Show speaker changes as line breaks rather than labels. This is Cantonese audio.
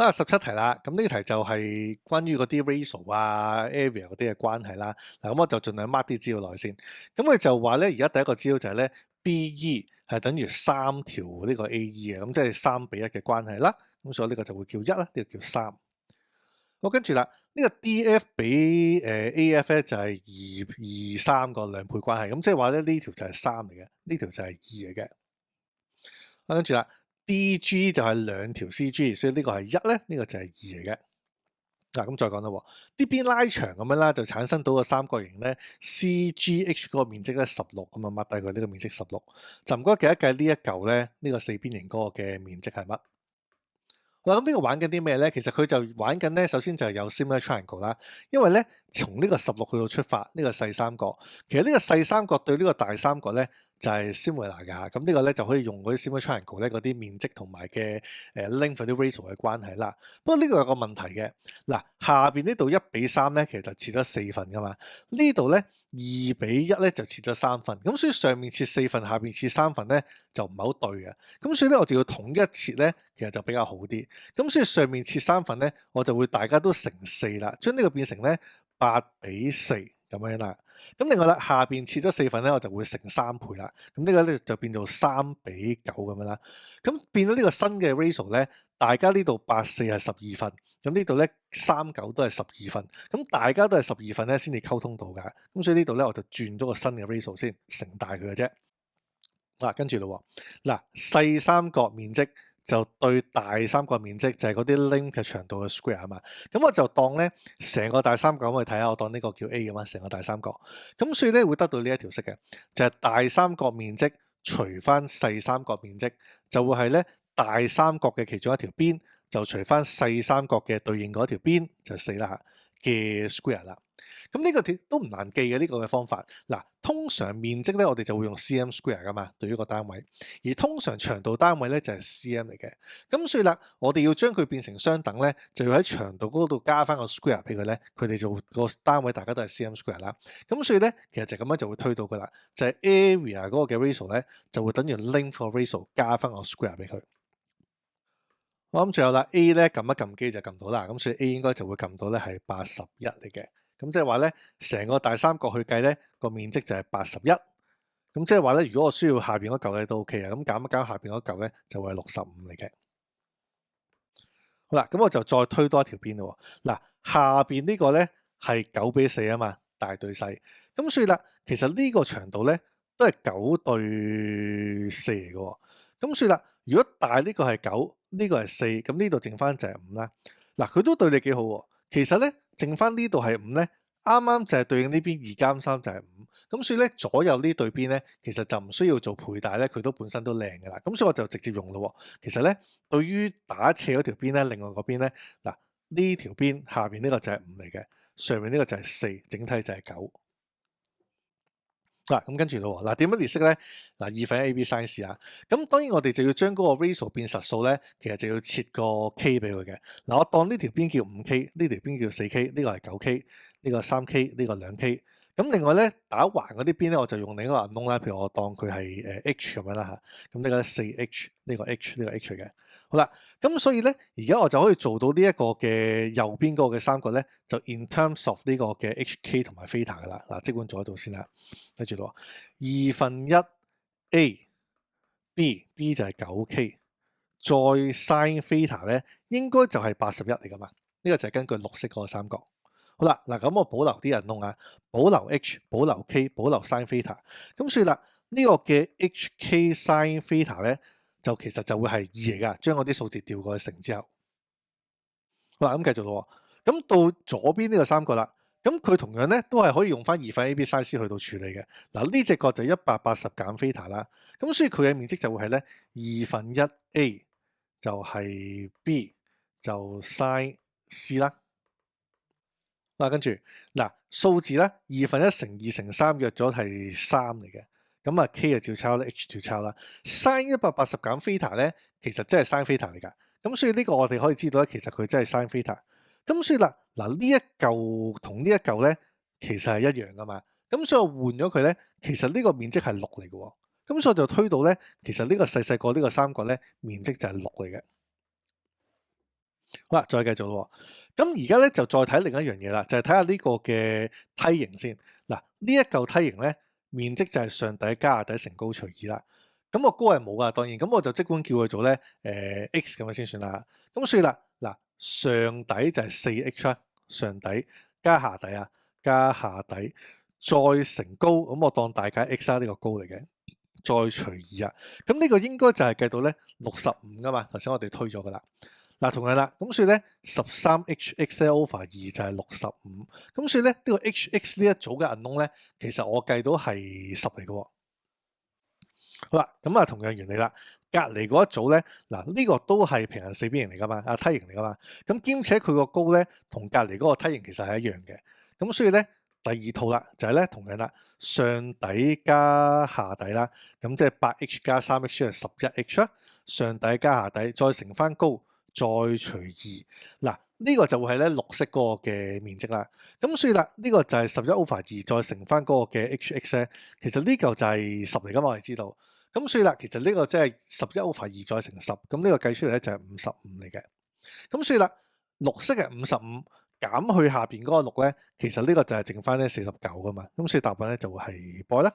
17題啦，咁呢題就係關於嗰啲 ratio 啊、area 嗰啲嘅關係啦。嗱，咁我就盡量 mark 啲資料落去先。咁佢就話咧，而家第一個資料就係咧 BE 係等於3條呢個 AE 嘅，咁即係3:1嘅關係啦。咁所以呢個就會叫1啦，呢個叫3。好，跟住啦，呢個 DF 比AF 咧就係2:3個兩倍關係，咁即係話咧呢條就係3嚟嘅，呢條就係2嚟嘅。跟住啦，DG 就係2條 CG，所以呢個係1咧，呢個就係2嚟嘅。嗱，咁再講啦，呢邊拉長咁樣啦，就產生到個三角形咧 CGH 嗰個面積咧16，咁啊 mark 低佢呢個面積16，就唔該計一計呢一嚿咧，呢個四邊形嗰個嘅面積係乜？嗱，咁呢個玩緊啲咩咧？其實佢就玩緊咧，首先就係有 similar triangle 啦，因為咧從呢個16去到出發，呢個細三角，其實呢個細三角對呢個大三角咧就係 similar 㗎，咁呢個咧就可以用嗰啲 similar triangle 咧嗰啲面積同埋嘅length 嗰啲 ratio 嘅關係啦。不過呢個有個問題嘅，嗱下邊呢度1:3咧，其實就切咗4份㗎嘛，呢度咧2:1咧就切咗3份，咁所以上面切4份，下邊切3份咧就唔係好對嘅，咁所以咧我就要統一切咧，其實就比較好啲。咁所以上面切3份咧，我就會大家都乘4啦，將呢個變成咧8:4咁樣啦。咁另外啦，下邊切咗4份咧，我就會乘3倍啦。咁呢個咧就變做3:9咁樣啦。咁變咗呢個新嘅 ratio 咧，大家呢度8:4係12份，咁呢度咧3:9都係12份。咁大家都係12份咧，先至溝通到㗎。咁所以呢度咧我就轉咗個新嘅 ratio 先，乘大佢嘅啫。跟住咯，嗱細三角面積就對大三角面積就係嗰啲 length 嘅長度嘅 square 啊嘛，咁我就當咧成個大三角咁去睇下，我當呢個叫 A 咁嘛，成個大三角，咁所以咧會得到呢一條式嘅，就係大三角面積除翻細三角面積，就會係咧大三角嘅其中一條邊就除翻細三角嘅對應嗰條邊就4啦嘅 square 啦。咁呢個都唔難記嘅呢個嘅方法。嗱，通常面積咧，我哋就會用 cm square 噶嘛，對於個單位。而通常長度單位咧就係 cm 嚟嘅。咁所以啦，我哋要將佢變成相等咧，就要喺長度嗰度加翻個 square 俾佢咧，佢哋就個單位大家都係 cm square 啦。咁所以咧，其實就咁樣就會推到噶啦，就係 area 嗰個嘅 ratio 咧，就會等於 length 個 ratio 加翻個 square 俾佢。我諗最後啦 A 咧撳一撳機就撳到啦，咁所以 A 應該就會撳到咧係81嚟嘅。咁即係話咧，成個大三角去計咧個面積就係81。咁即係話咧，如果我需要下邊嗰嚿咧都 OK 啊。咁減一減下邊嗰嚿咧就會係65嚟嘅。好啦，咁我就再推多一條邊咯。嗱，下邊呢個咧係9:4啊嘛，大對細。咁所以啦，其實呢個長度咧都係9:4嚟嘅。咁所以啦，如果大呢個係9，呢個係4，咁呢度剩翻就係5啦。嗱，佢都對你幾好喎。其實咧，剩翻呢度係5咧，啱啱就係對應呢邊2+3就係5。咁所以咧，左右呢對邊咧，其實就唔需要做倍大咧，佢都本身都靚㗎啦。咁所以我就直接用咯。其實咧，對於打斜嗰條邊咧，另外嗰邊咧，嗱呢條邊下邊呢個就係5嚟嘅，上面呢個就係4，整體就係9。咁跟住咯，點樣列式咧？二分 AB sin C 啊，咁當然我哋就要將嗰個 ratio 變實數咧，其實就要設個 K 俾佢嘅。我當呢條邊叫5K，呢條邊叫4K，呢個係9K，呢個3K，呢個2K。咁另外咧，打橫嗰啲邊咧，我就用另一個 unknown 啦，譬如我當佢係H 咁樣啦嚇。咁呢個 4H，呢個 H，呢個 H 嘅。好啦，咁所以咧，而家我就可以做到呢一個嘅右邊嗰個嘅三角咧，就 in terms of 呢個嘅 HK 同埋 theta 噶啦。即管做一做先啦。睇住咯，1/2 A，B 就係9K，再 sin theta 咧，應該就係81嚟噶嘛？呢個就係根據綠色嗰個三角。好啦，咁我保留啲人弄啊，保留 H，保留 K，保留 sin theta。咁所以啦，呢個嘅 HK sin theta 咧，就其實就會係2嚟噶。將嗰啲數字調過去乘之後，好啦，咁繼續咯。咁到左邊呢個三角啦。咁佢同樣咧都係可以用翻2分 AB sin C 去到處理嘅。呢隻角就180減 theta 啦。咁所以佢嘅面積就會係咧1/2 A 就係 B 就 sin C 啦。跟住數字咧1/2乘2乘3約咗係3嚟嘅。咁啊 K 就照抄啦 ，H 照抄啦。sin 180減 theta 咧，其實真係 sin theta 嚟㗎。咁所以呢個我哋可以知道咧，其實佢真係 sin theta。咁所以呢一嚿同呢一嚿咧，其實係一樣噶嘛。咁所以我換咗佢咧，其實呢個面積係6嚟嘅。咁所以我就推到咧，其實呢個細細個呢個三角咧，面積就係6嚟嘅。好啦，再繼續咯喎。咁而家咧就再睇另一樣嘢啦，就係睇下呢個嘅梯形先。嗱，呢一嚿梯形咧，面積就係上底加下底乘高除2啦。咁個高係冇噶，當然。咁我就即管叫佢做咧x 咁樣先算啦。咁所以啦，嗱，上底就係4h啦，上底加下底啊，加下底再乘高，咁我當大解 x 啦，呢個高嚟嘅，再除2啊。咁呢個應該就係計到咧65噶嘛。頭先我哋推咗噶啦。嗱，同樣啦，咁所以咧 13hx over 2就係65，咁所以咧呢個 hx 呢一組嘅 unknown咧，其實我計到係10嚟嘅喎。好啦，咁啊同樣原理啦，隔離嗰一組咧，嗱呢個都係平行四邊形嚟噶嘛，梯形嚟噶嘛，咁兼且佢個高咧同隔離嗰個梯形其實係一樣嘅，咁所以咧第二套啦就係咧同樣啦，上底加下底啦，咁即係8h 加3h 係11h 啦，上底加下底再乘翻高。再除2，嗱呢個就會係咧綠色嗰個嘅面積啦。咁所以啦，呢個就係11 over 2再乘翻嗰個嘅 hx 咧，其實呢嚿就係10嚟噶嘛，我哋知道。咁所以啦，其實呢個即係11 over 2再乘10，咁呢個計出嚟咧就係55嚟嘅。咁所以啦，綠色係55減去下邊嗰個6咧，其實呢個就係剩翻咧49噶嘛。咁所以答案咧就會係 B 啦。